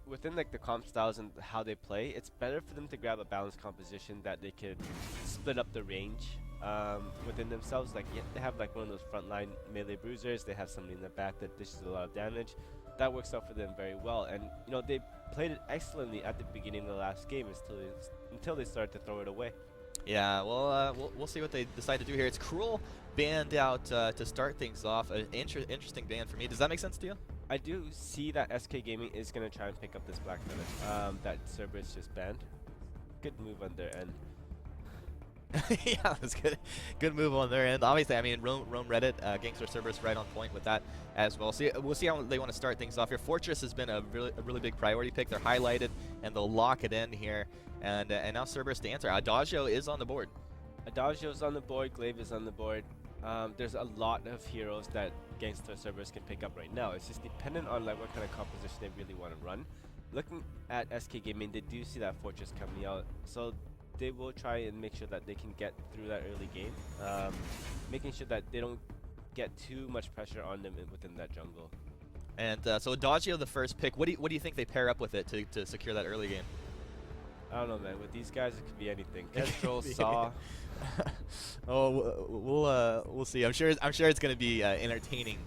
within like the comp styles and how they play, it's better for them to grab a balanced composition that they could split up the range within themselves. Like they have like one of those frontline melee bruisers. They have somebody in the back that dishes a lot of damage. That works out for them very well, and you know they played it excellently at the beginning of the last game until they started to throw it away. Yeah, well, we'll see what they decide to do here. It's Cruel banned out to start things off. An interesting ban for me. Does that make sense to you? I do see that SK Gaming is going to try and pick up this Black Feather that Cerberus just banned. Good move on their end. Yeah, that's good. Good move on their end. Obviously, I mean, Rome Reddit, Gankstars Cerberus right on point with that as well. See, we'll see how they want to start things off here. Fortress has been a really big priority pick. They're highlighted, and they'll lock it in here. And now Cerberus to answer. Adagio is on the board. Adagio's on the board. Glaive is on the board. There's a lot of heroes that Gankstars Cerberus can pick up right now. It's just dependent on like what kind of composition they really want to run. Looking at SK Gaming, they do see that Fortress coming out, so they will try and make sure that they can get through that early game, making sure that they don't get too much pressure on them within that jungle. And so Adagio, the first pick. What do you think they pair up with it to secure that early game? I don't know, man. With these guys, it could be anything. Kestrel, Saw. Oh, we'll see. I'm sure it's going to be entertaining,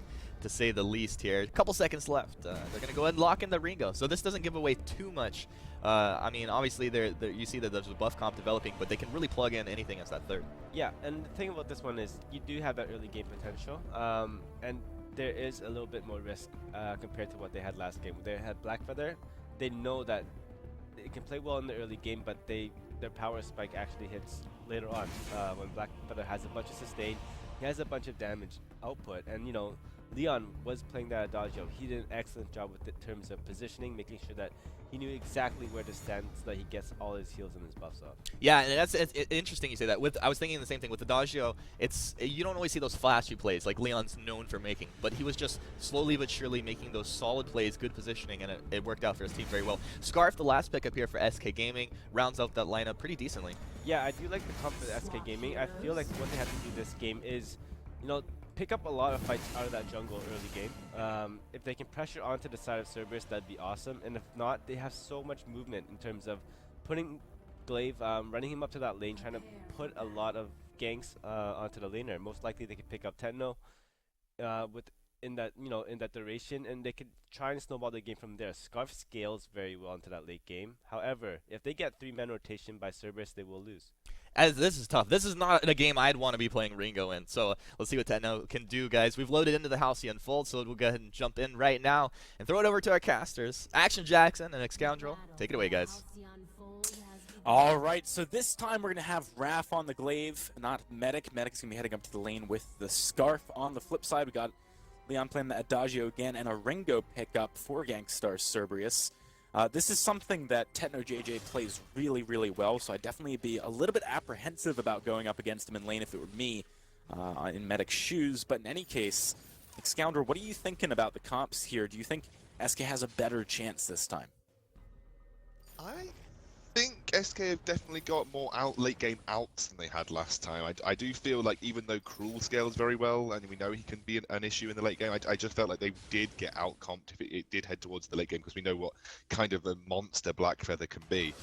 to say the least here. A couple seconds left. They're going to go ahead and lock in the Ringo. So this doesn't give away too much. I mean, obviously, you see that there's a buff comp developing, but they can really plug in anything as that third. Yeah, and the thing about this one is you do have that early game potential, and there is a little bit more risk compared to what they had last game. They had Black Feather. They know that they can play well in the early game, but their power spike actually hits later on when Black Feather has a bunch of sustain. He has a bunch of damage output, and you know, Leon was playing that Adagio. He did an excellent job with it in terms of positioning, making sure that he knew exactly where to stand so that he gets all his heals and his buffs off. Yeah, and it's interesting you say that. I was thinking the same thing with Adagio. You don't always see those flashy plays like Leon's known for making, but he was just slowly but surely making those solid plays, good positioning, and it worked out for his team very well. Scarf, the last pickup here for SK Gaming, rounds out that lineup pretty decently. Yeah, I do like the comp with SK Gaming. I feel like what they have to do this game is, you know, pick up a lot of fights out of that jungle early game. If they can pressure onto the side of Cerberus, that'd be awesome. And if not, they have so much movement in terms of putting Glaive, running him up to that lane, trying to put a lot of ganks onto the laner. Most likely they could pick up Tenno in that duration, and they could try and snowball the game from there. Scarf scales very well into that late game. However, if they get 3-man rotation by Cerberus, they will lose. As this is tough. This is not a game I'd want to be playing Ringo in. So let's see what Tenno can do, guys. We've loaded into the house Unfold, so we'll go ahead and jump in right now and throw it over to our casters. Action Jackson and Scoundrel. Take it away, guys. All right, so this time we're going to have Raph on the Glaive, not Medic. Medic's going to be heading up to the lane with the Scarf. On the flip side, we got Leon playing the Adagio again, and a Ringo pickup for Gankstars Cerberus. This is something that Techno JJ plays really, really well, so I'd definitely be a little bit apprehensive about going up against him in lane if it were me in Medic's shoes. But in any case, Scoundrel, what are you thinking about the comps here? Do you think SK has a better chance this time? I think SK have definitely got more late game outs than they had last time. I do feel like even though Cruel scales very well, and we know he can be an issue in the late game, I just felt like they did get out comped if it did head towards the late game, because we know what kind of a monster Black Feather can be.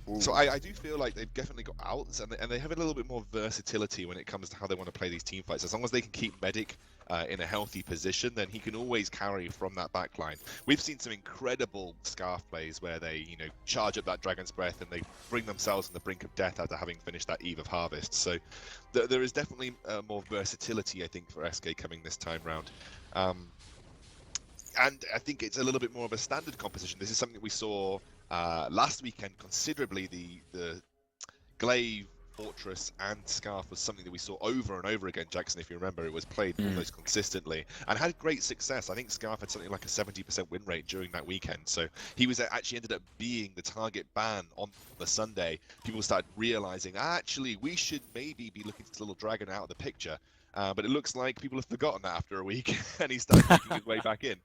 Ooh. So I do feel like they've definitely got outs, and they have a little bit more versatility when it comes to how they want to play these team fights. As long as they can keep Medic in a healthy position, then he can always carry from that backline. We've seen some incredible Scarf plays where they, charge up that Dragon's Breath and they bring themselves on the brink of death after having finished that Eve of Harvest. So there is definitely more versatility, I think, for SK coming this time round. And I think it's a little bit more of a standard composition. This is something that we saw last weekend considerably. The Glaive, Fortress, and Scarf was something that we saw over and over again. Jackson, if you remember, it was played almost consistently and had great success. I think Scarf had something like a 70% win rate during that weekend. So he was actually ended up being the target ban on the Sunday. People started realizing, actually, we should maybe be looking at Little Dragon out of the picture. But it looks like people have forgotten that after a week, and he started making his way back in.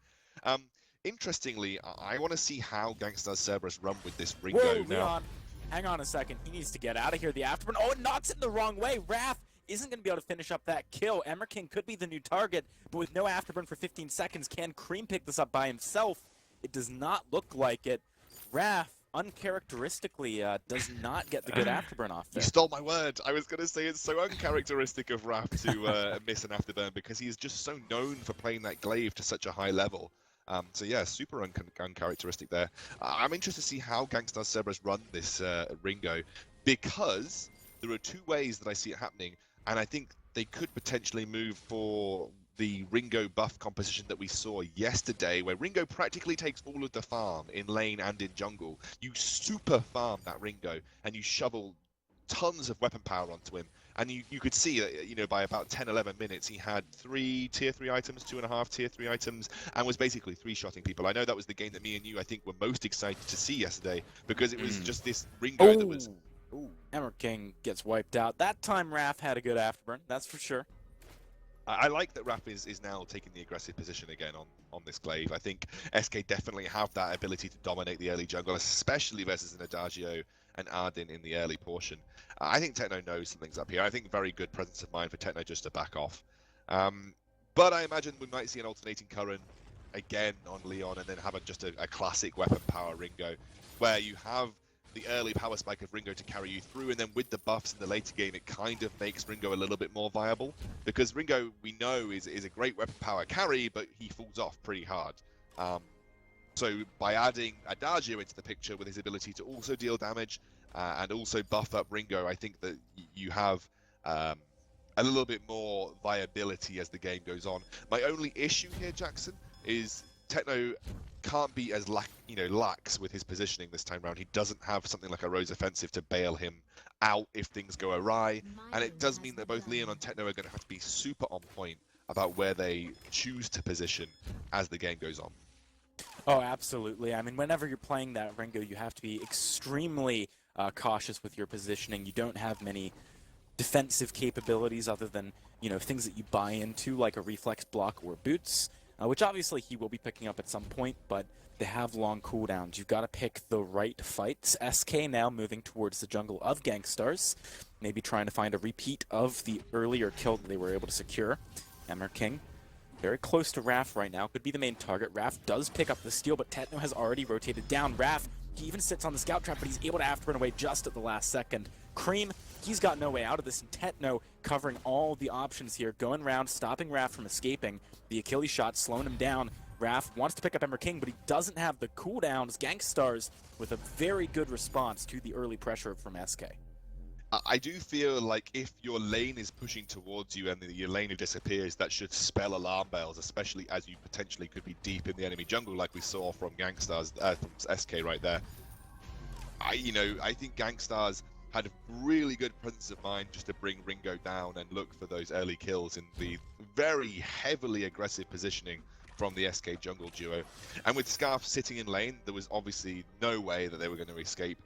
Interestingly, I want to see how Gankstars Cerberus run with this Ringo. Whoa, now. Leon, hang on a second. He needs to get out of here. The afterburn. Oh, it knocks it the wrong way. Raph isn't going to be able to finish up that kill. Emmerking could be the new target, but with no afterburn for 15 seconds, can Cream pick this up by himself? It does not look like it. Raph, uncharacteristically, does not get the good afterburn off You there. stole my word. I was going to say it's so uncharacteristic of Raph to miss an afterburn because he's just so known for playing that glaive to such a high level. So yeah, super uncharacteristic there. I'm interested to see how Gankstars Cerberus run this Ringo, because there are two ways that I see it happening, and I think they could potentially move for the Ringo buff composition that we saw yesterday, where Ringo practically takes all of the farm in lane and in jungle. You super farm that Ringo, and you shovel tons of weapon power onto him. And you could see, you know, by about 10, 11 minutes, he had 3 tier 3 items, 2.5 tier 3 items, and was basically 3-shotting people. I know that was the game that me and you, I think, were most excited to see yesterday, because it was just this Ringo that was... Ooh, Emmer King gets wiped out. That time Raph had a good afterburn, that's for sure. I like that Raph is now taking the aggressive position again on this glaive. I think SK definitely have that ability to dominate the early jungle, especially versus an Adagio and Ardyn in the early portion. I think Techno knows something's up here. I think very good presence of mind for Techno just to back off. But I imagine we might see an alternating current again on Leon, and then have just a classic weapon power Ringo, where you have the early power spike of Ringo to carry you through, and then with the buffs in the later game, it kind of makes Ringo a little bit more viable, because Ringo, we know, is a great weapon power carry, but he falls off pretty hard. So by adding Adagio into the picture with his ability to also deal damage and also buff up Ringo, I think that you have a little bit more viability as the game goes on. My only issue here, Jackson, is Techno can't be as lax with his positioning this time around. He doesn't have something like a Rose Offensive to bail him out if things go awry, and it does mean that both Leon and Techno are going to have to be super on point about where they choose to position as the game goes on. Oh, absolutely. I mean, whenever you're playing that Ringo, you have to be extremely cautious with your positioning. You don't have many defensive capabilities other than, you know, things that you buy into, like a reflex block or boots, which obviously he will be picking up at some point, but they have long cooldowns. You've got to pick the right fights. SK now moving towards the jungle of Gankstars, maybe trying to find a repeat of the earlier kill that they were able to secure. Emmer King very close to Raph right now, could be the main target. Raph does pick up the steal, but Techno has already rotated down. Raph, he even sits on the scout trap, but he's able to afterburn away just at the last second. Cream, he's got no way out of this, and Techno covering all the options here, going around, stopping Raph from escaping. The Achilles shot slowing him down. Raph wants to pick up Emmer King, but he doesn't have the cooldowns. Gankstars with a very good response to the early pressure from SK. I do feel like if your lane is pushing towards you and your lane disappears, that should spell alarm bells, especially as you potentially could be deep in the enemy jungle, like we saw from Gankstars, from SK right there. I think Gankstars had a really good presence of mind just to bring Ringo down and look for those early kills in the very heavily aggressive positioning from the SK jungle duo. And with Scarf sitting in lane, there was obviously no way that they were going to escape.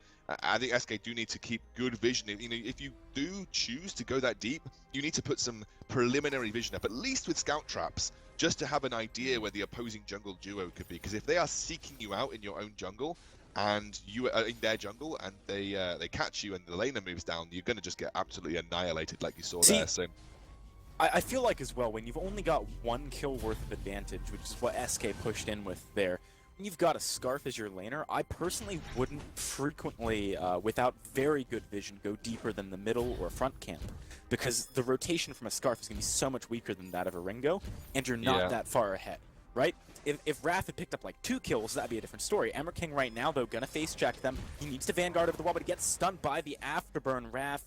I think SK do need to keep good vision. You know, if you do choose to go that deep, you need to put some preliminary vision up, at least with scout traps, just to have an idea where the opposing jungle duo could be. Because if they are seeking you out in your own jungle, and you are in their jungle, and they catch you, and the laner moves down, you're going to just get absolutely annihilated, like you saw there. So I feel like as well, when you've only got one kill worth of advantage, which is what SK pushed in with there, when you've got a Scarf as your laner, I personally wouldn't frequently, without very good vision, go deeper than the middle or front camp, because the rotation from a Scarf is going to be so much weaker than that of a Ringo, and you're not that far ahead, right? If Raph had picked up like 2 kills, that'd be a different story. Emmer King right now, though, gonna face check them. He needs to Vanguard over the wall, but he gets stunned by the afterburn. Raph,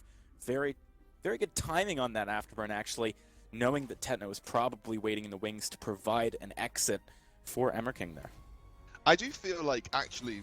very, very good timing on that afterburn, actually, knowing that Techno is probably waiting in the wings to provide an exit for Emmer King there. I do feel like actually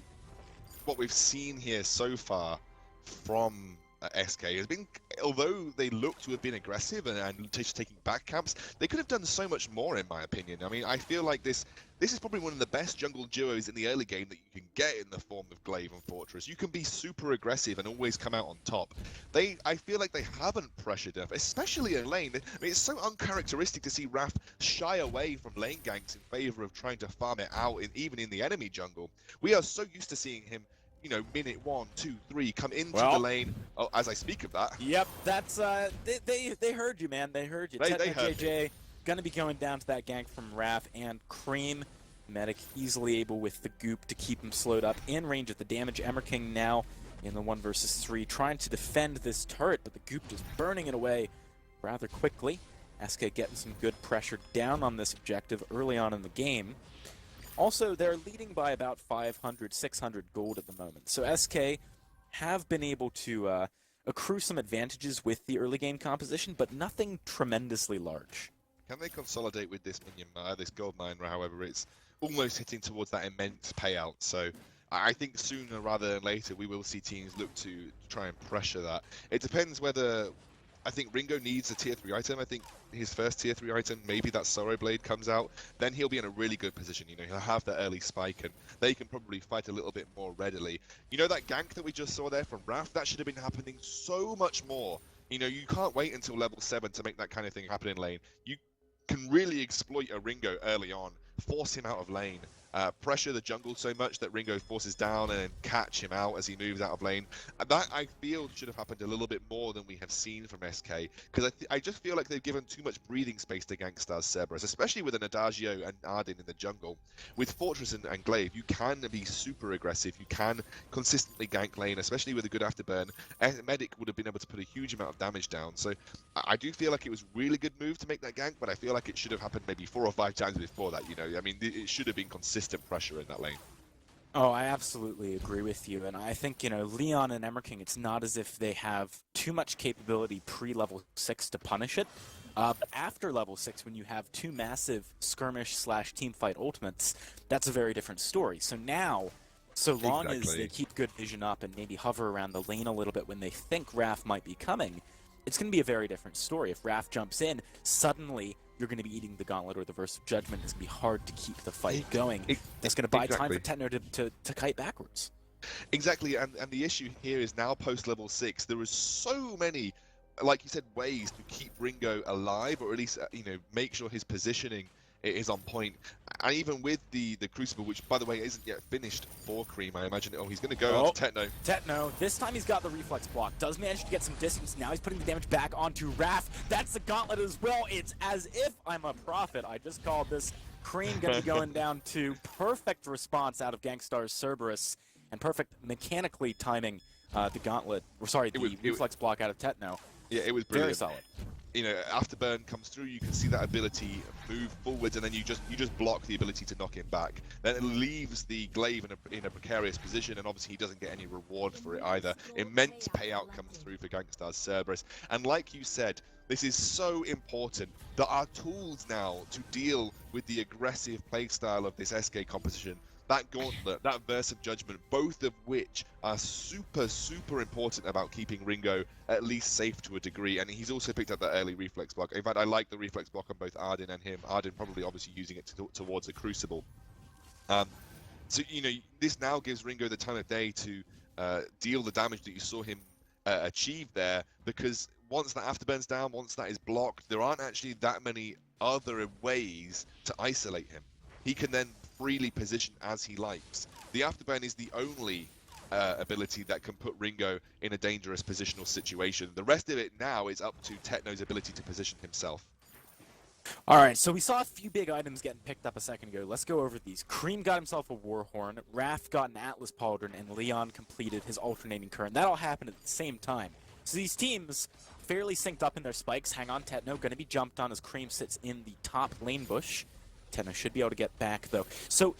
what we've seen here so far from SK has been, although they look to have been aggressive and just taking back camps, they could have done so much more, in my opinion. I mean, I feel like this is probably one of the best jungle duos in the early game that you can get in the form of Glaive and Fortress. You can be super aggressive and always come out on top. I feel like they haven't pressured enough, especially in lane. I mean, it's so uncharacteristic to see Raph shy away from lane ganks in favor of trying to farm it out, even in the enemy jungle. We are so used to seeing him, you know, minute 1, 2, 3, come into the lane. Oh, as I speak of that. Yep, that's they heard you, man. They heard you. They heard JJ gonna be going down to that gank from Raph, and Cream Medic easily able with the goop to keep him slowed up in range of the damage. Emmerking now in the 1 versus 3, trying to defend this turret, but the goop just burning it away rather quickly. SK getting some good pressure down on this objective early on in the game. Also, they're leading by about 500, 600 gold at the moment. So SK have been able to accrue some advantages with the early game composition, but nothing tremendously large. Can they consolidate with this minion, this gold mine? However, it's almost hitting towards that immense payout. So I think sooner rather than later we will see teams look to try and pressure that. It depends whether. I think Ringo needs a tier 3 item. I think his first tier 3 item, maybe that Sorrow Blade comes out, then he'll be in a really good position. You know, he'll have that early spike and they can probably fight a little bit more readily. You know, that gank that we just saw there from Raph, that should have been happening so much more. You know, you can't wait until level 7 to make that kind of thing happen in lane. You can really exploit a Ringo early on, force him out of lane, pressure the jungle so much that Ringo forces down and then catch him out as he moves out of lane. And that, I feel, should have happened a little bit more than we have seen from SK, because I just feel like they've given too much breathing space to Gankstars Cerberus, especially with an Adagio and Arden in the jungle. With Fortress and Glaive, you can be super aggressive, you can consistently gank lane, especially with a good afterburn. Medic would have been able to put a huge amount of damage down, so I do feel like it was a really good move to make that gank, but I feel like it should have happened maybe 4 or 5 times before that, you know. I mean, it should have been consistent pressure in that lane. Oh, I absolutely agree with you, and I think, you know, Leon and Emmerking, it's not as if they have too much capability pre-level 6 to punish it. But after level 6, when you have 2 massive skirmish/teamfight ultimates, that's a very different story. So now, so long as they keep good vision up and maybe hover around the lane a little bit when they think Raph might be coming, it's going to be a very different story. If Raph jumps in, suddenly you're going to be eating the gauntlet or the verse of judgment. It's going to be hard to keep the fight going. It's going to buy time for Tetno to kite backwards. Exactly, and the issue here is now post level 6, there is so many, like you said, ways to keep Ringo alive, or at least you know, make sure his positioning is on point. And even with the Crucible, which by the way isn't yet finished for Cream, I imagine. Oh, he's going to go onto Tetno. Tetno, this time he's got the reflex block. Does manage to get some distance. Now he's putting the damage back onto Raph. That's the gauntlet as well. It's as if I'm a prophet. I just called this. Cream going to be going down to perfect response out of Gankstars Cerberus, and perfect mechanically timing the gauntlet, or sorry, the reflex block out of Tetno. Yeah, it was brilliant. Very solid. You know, afterburn comes through, you can see that ability move forwards, and then you just block the ability to knock him back. Then it leaves the Glaive in a precarious position, and obviously he doesn't get any reward for it either. Immense payout comes through for Gankstars Cerberus, and like you said, this is so important. There are tools now to deal with the aggressive playstyle of this SK composition. That gauntlet, that verse of judgment, both of which are super, super important about keeping Ringo at least safe to a degree. And he's also picked up that early reflex block. In fact, I like the reflex block on both Arden and him. Arden probably obviously using it towards a Crucible. So, you know, this now gives Ringo the time of day to deal the damage that you saw him achieve there, because once that afterburn's down, once that is blocked, there aren't actually that many other ways to isolate him. He can then freely position as he likes. The afterburn is the only ability that can put Ringo in a dangerous positional situation. The rest of it now is up to Tetno's ability to position himself. All right, so we saw a few big items getting picked up a second ago. Let's go over these. Cream got himself a Warhorn, Raph got an Atlas Pauldron, and Leon completed his alternating current. That all happened at the same time. So these teams fairly synced up in their spikes. Hang on, Tetno, going to be jumped on as Cream sits in the top lane bush. Tetno should be able to get back, though. So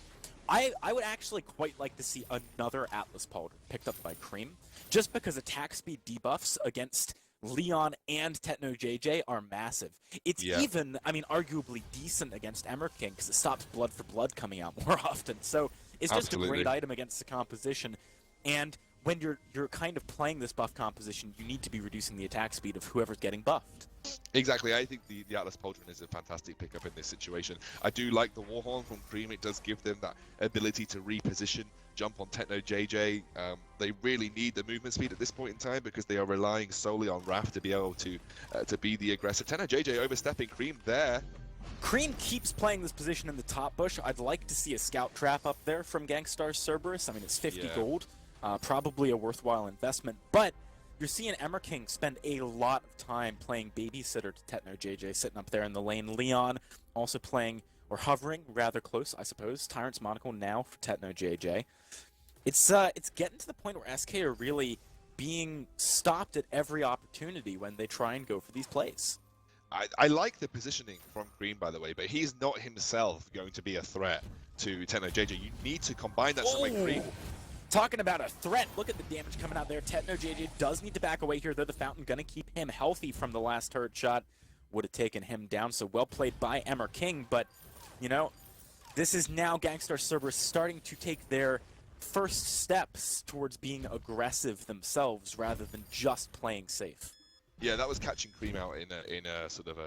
I would actually quite like to see another Atlas Pauldron picked up by Cream, just because attack speed debuffs against Leon and Tetno JJ are massive. It's even, I mean, arguably decent against Emmerking, because it stops blood for blood coming out more often. So it's just a great item against the composition. And when you're kind of playing this buff composition, you need to be reducing the attack speed of whoever's getting buffed. Exactly, I think the Atlas Pauldron is a fantastic pickup in this situation. I do like the Warhorn from Cream. It does give them that ability to reposition, jump on Tetno JJ. They really need the movement speed at this point in time, because they are relying solely on Raph to be able to be the aggressor. Tetno JJ overstepping Cream there. Cream keeps playing this position in the top bush. I'd like to see a scout trap up there from Gankstars Cerberus. I mean, it's 50 gold. Probably a worthwhile investment, but you're seeing Emmerking spend a lot of time playing babysitter to Tetno JJ, sitting up there in the lane. Leon also playing, or hovering rather close, I suppose. Tyrant's Monocle now for Tetno JJ. It's getting to the point where SK are really being stopped at every opportunity when they try and go for these plays. I like the positioning from Green, by the way, but he's not himself going to be a threat to Tetno JJ. You need to combine that somewhere, Green. Talking about a threat, look at the damage coming out there. Tetno JJ does need to back away here, though the Fountain going to keep him healthy from the last turret shot. Would have taken him down, so well played by Emmer King, but, you know, this is now Gankstars Cerberus starting to take their first steps towards being aggressive themselves rather than just playing safe. Yeah, that was catching Cream out in a sort of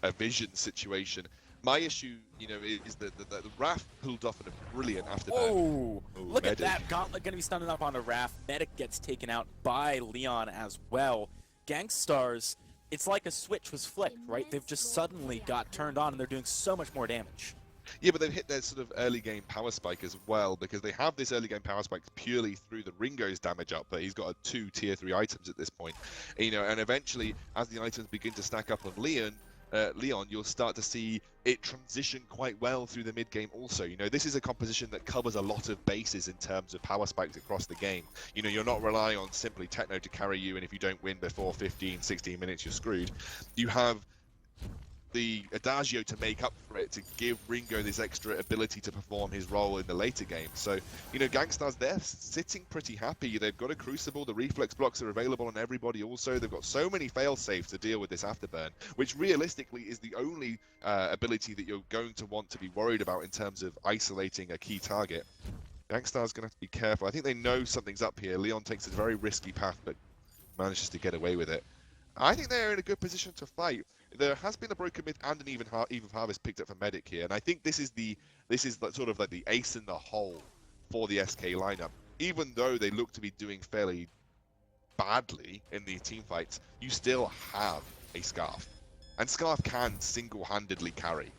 a vision situation. My issue, you know, is that the Raph pulled off in a brilliant afterburn. Oh, look Medic. at that. Gauntlet going to be stunning up on a Raph. Medic gets taken out by Leon as well. Gankstars, it's like a switch was flicked, right? They've just suddenly got turned on and they're doing so much more damage. Yeah, but they've hit their sort of early game power spike as well, because they have this early game power spike purely through the Ringo's damage up, but he's got 2 tier 3 items at this point. You know, and eventually, as the items begin to stack up on Leon, you'll start to see it transition quite well through the mid game also. You know, this is a composition that covers a lot of bases in terms of power spikes across the game. You know, you're not relying on simply Tetno to carry you, and if you don't win before 15, 16 minutes, you're screwed. You have the Adagio to make up for it, to give Ringo this extra ability to perform his role in the later game. So, you know, Gankstars, they're sitting pretty happy. They've got a Crucible, the reflex blocks are available on everybody also. They've got so many fail-safes to deal with this afterburn, which realistically is the only ability that you're going to want to be worried about in terms of isolating a key target. Gankstars going to have to be careful. I think they know something's up here. Leon takes a very risky path, but manages to get away with it. I think they're in a good position to fight. There has been a broken myth and an even harvest picked up for Medic here, and I think this is sort of like the ace in the hole for the SK lineup. Even though they look to be doing fairly badly in the team fights, you still have a Scarf, and Scarf can single-handedly carry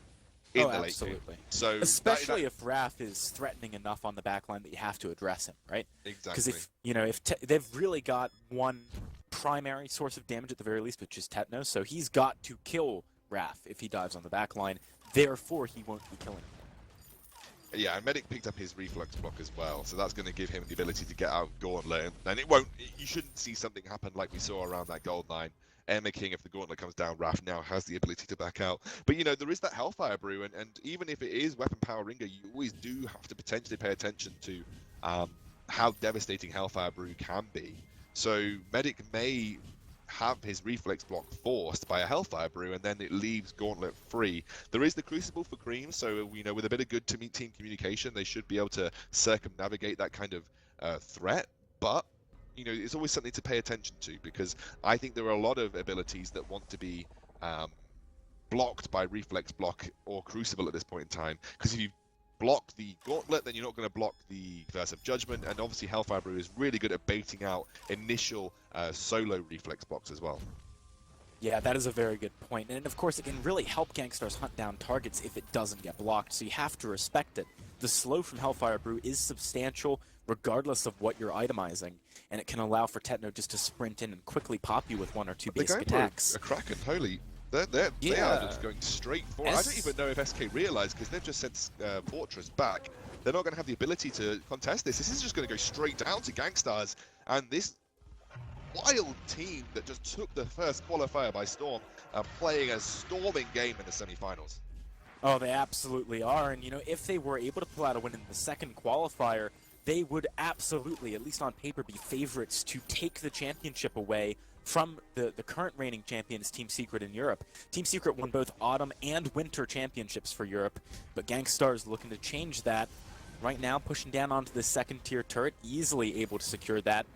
in the late game. So especially if Raph is threatening enough on the backline that you have to address him, right? Exactly. Because if you know, if they've really got one primary source of damage at the very least, which is Tetno, so he's got to kill Raph if he dives on the backline. Therefore, he won't be killing him. Yeah, and Medic picked up his reflex block as well, so that's going to give him the ability to get out Gauntlet, and it won't. You shouldn't see something happen like we saw around that gold line. Emma King, if the Gauntlet comes down, Raph now has the ability to back out. But, you know, there is that Hellfire Brew, and even if it is Weapon Power Ringo, you always do have to potentially pay attention to how devastating Hellfire Brew can be. So Medic may have his reflex block forced by a Hellfire Brew, and then it leaves Gauntlet free. There is the Crucible for Cream, so, you know, with a bit of good team communication, they should be able to circumnavigate that kind of threat. But, you know, it's always something to pay attention to, because I think there are a lot of abilities that want to be blocked by reflex block or Crucible at this point in time. Because if you block the Gauntlet, then you're not going to block the Verse of Judgment, and obviously Hellfire Brew is really good at baiting out initial solo reflex blocks as well. Yeah, that is a very good point. And of course, it can really help Gankstars hunt down targets if it doesn't get blocked, so you have to respect it. The slow from Hellfire Brew is substantial regardless of what you're itemizing, and it can allow for Tetno just to sprint in and quickly pop you with 1 or 2 basic attacks. A Kraken, holy. They are just going straight for it. I don't even know if SK realize, because they've just sent Fortress back. They're not going to have the ability to contest this. This is just going to go straight down to Gankstars, and this wild team that just took the first qualifier by storm are playing a storming game in the semi-finals. Oh, they absolutely are, and you know, if they were able to pull out a win in the second qualifier, they would absolutely, at least on paper, be favorites to take the championship away from the current reigning champions, Team Secret in Europe. Team Secret won both autumn and winter championships for Europe, but Gankstars looking to change that. Right now, pushing down onto the second tier turret, easily able to secure that.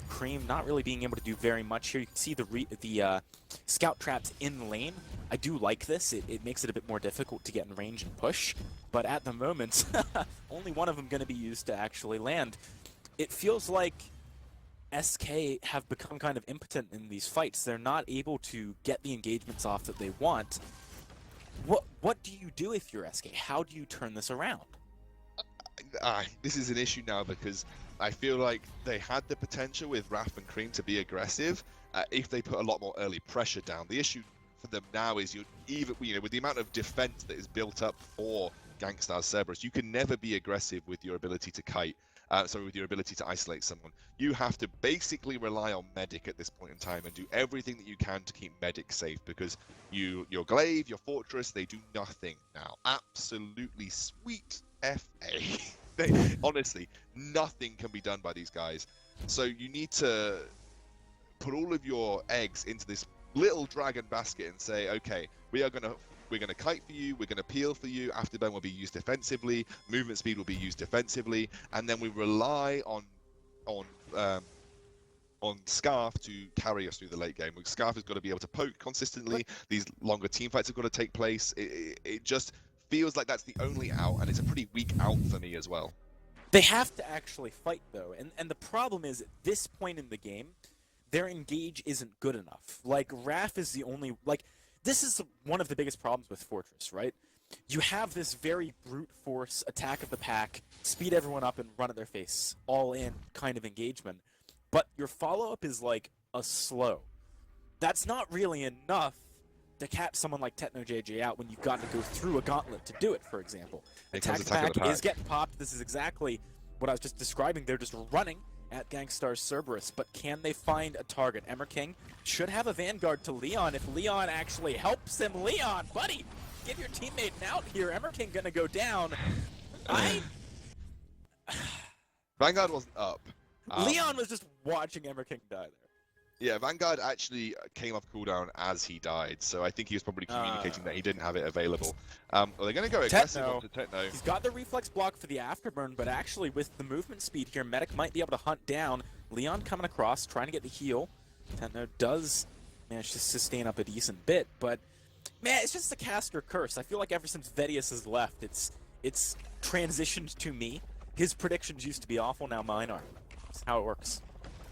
Cream not really being able to do very much here. You can see the scout traps in lane. I do like this. It makes it a bit more difficult to get in range and push, but at the moment, only one of them going to be used to actually land. It feels like SK have become kind of impotent in these fights. They're not able to get the engagements off that they want. What do you do if you're SK? How do you turn this around? This is an issue now, because I feel like they had the potential with Raph and Cream to be aggressive if they put a lot more early pressure down. The issue for them now is you even with the amount of defense that is built up for Gankstars Cerberus, you can never be aggressive with your ability to kite. With your ability to isolate someone. You have to basically rely on Medic at this point in time and do everything that you can to keep Medic safe, because your Glaive, your Fortress, they do nothing now. Absolutely sweet FA. Honestly, nothing can be done by these guys. So you need to put all of your eggs into this little dragon basket and say, okay, we're gonna kite for you, we're gonna peel for you, afterburn will be used defensively, movement speed will be used defensively, and then we rely on Scarf to carry us through the late game. Scarf has got to be able to poke consistently. These longer team fights have got to take place. It just feels like that's the only out, and it's a pretty weak out for me as well. They have to actually fight, though, and the problem is, at this point in the game, their engage isn't good enough. Like, Raph is the only... This is one of the biggest problems with Fortress, right? You have this very brute force attack of the pack, speed everyone up and run at their face, all in kind of engagement. But your follow-up is like a slow. That's not really enough to catch someone like Techno JJ out when you've got to go through a gauntlet to do it, for example. Attack of the pack is getting popped. This is exactly what I was just describing. They're just running at Gankstars Cerberus, but can they find a target? Emmer King should have a Vanguard to Leon. If Leon actually helps him, Leon, buddy, give your teammate an out here. Emmer King gonna go down. Vanguard wasn't up. Leon was just watching Emmer King die there. Yeah, Vanguard actually came off cooldown as he died, so I think he was probably communicating that he didn't have it available. Well, they're going to go aggressive onto Techno. He's got the reflex block for the afterburn, but actually with the movement speed here, Medic might be able to hunt down. Leon coming across, trying to get the heal. Techno does manage to sustain up a decent bit, but man, it's just a caster curse. I feel like ever since Vedius has left, it's transitioned to me. His predictions used to be awful, now mine are. That's how it works.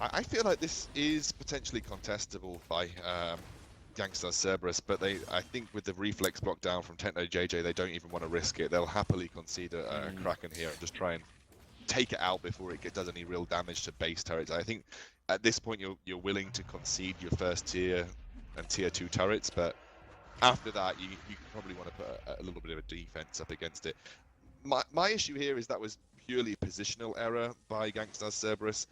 I feel like this is potentially contestable by Gankstars Cerberus, but I think with the reflex block down from Techno JJ, they don't even want to risk it. They'll happily concede a Kraken here and just try and take it out before it does any real damage to base turrets. I think at this point you're willing to concede your first tier and tier 2 turrets, but after that you probably want to put a little bit of a defense up against it. My issue here is that was purely a positional error by Gankstars Cerberus.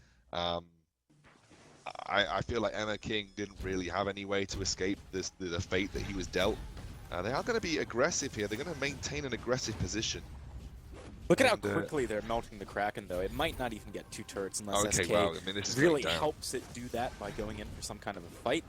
I feel like Emmer King didn't really have any way to escape the fate that he was dealt. They are going to be aggressive here. They're going to maintain an aggressive position. Look at how quickly they're melting the Kraken, though. It might not even get 2 turrets unless SK this really helps it do that by going in for some kind of a fight,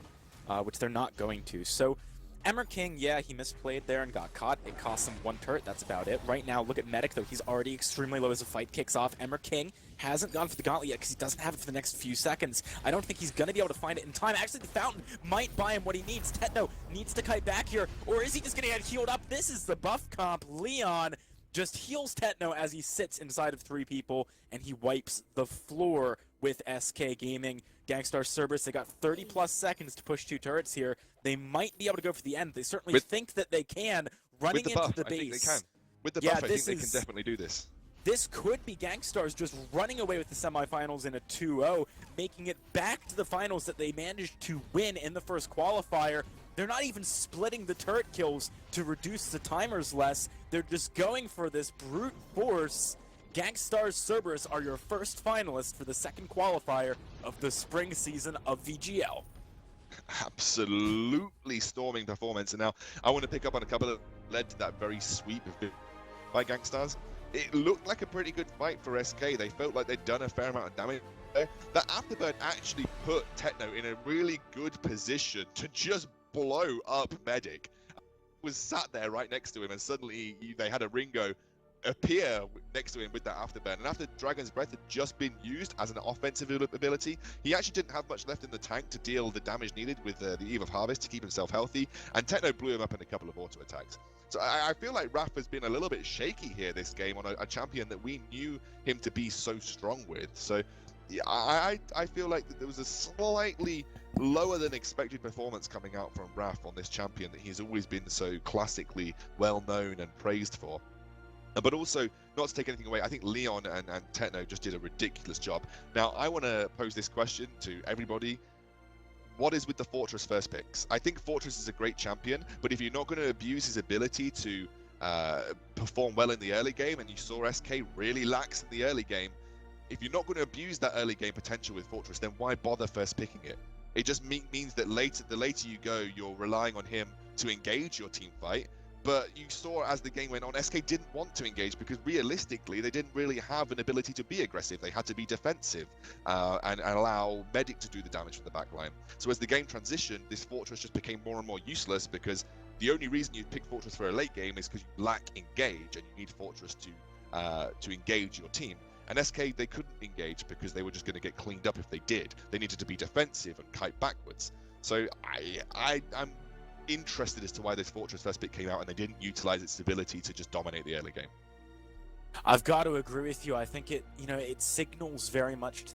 which they're not going to. So Emmer King, yeah, he misplayed there and got caught. It cost him 1 turret. That's about it. Right now, look at Medic, though. He's already extremely low as the fight kicks off. Emmer King hasn't gone for the gauntlet yet because he doesn't have it for the next few seconds. I don't think he's going to be able to find it in time. Actually, the fountain might buy him what he needs. Techno needs to kite back here, or is he just going to get healed up? This is the buff comp. Leon just heals Techno as he sits inside of 3 people, and he wipes the floor with SK Gaming. Gankstars Cerberus, they got 30-plus seconds to push 2 turrets here. They might be able to go for the end. They certainly think that they can, running into the base. I think they can. With the buff, I think they can definitely do this. This could be Gankstars just running away with the semifinals in a 2-0, making it back to the finals that they managed to win in the first qualifier. They're not even splitting the turret kills to reduce the timers less. They're just going for this brute force. Gankstars Cerberus are your first finalist for the second qualifier of the spring season of VGL. Absolutely storming performance, and now I want to pick up on a couple that led to that very sweep by Gankstars. It looked like a pretty good fight for SK. They felt like they'd done a fair amount of damage there. That afterburn actually put Techno in a really good position to just blow up Medic. Was sat there right next to him, and suddenly they had a Ringo appear next to him with that afterburn. And after Dragon's Breath had just been used as an offensive ability, he actually didn't have much left in the tank to deal the damage needed with the Eve of Harvest to keep himself healthy, and Techno blew him up in a couple of auto attacks. So I feel like Raph has been a little bit shaky here this game on a champion that we knew him to be so strong with. So yeah, I feel like there was a slightly lower than expected performance coming out from Raph on this champion that he's always been so classically well known and praised for. But also, not to take anything away, I think Leon and Techno just did a ridiculous job. Now, I want to pose this question to everybody. what is with the Fortress first picks? I think Fortress is a great champion, but if you're not going to abuse his ability to perform well in the early game, and you saw SK really lax in the early game, if you're not going to abuse that early game potential with Fortress, then why bother first picking it? It just means that the later you go, you're relying on him to engage your team fight. But you saw as the game went on, SK didn't want to engage because realistically, they didn't really have an ability to be aggressive. They had to be defensive and allow Medic to do the damage from the backline. So as the game transitioned, this Fortress just became more and more useless because the only reason you pick Fortress for a late game is because you lack engage and you need Fortress to engage your team. And SK, they couldn't engage because they were just going to get cleaned up if they did. They needed to be defensive and kite backwards. So I'm interested as to why this Fortress first pick came out and they didn't utilize its ability to just dominate the early game. I've got to agree with you. I think it signals very much to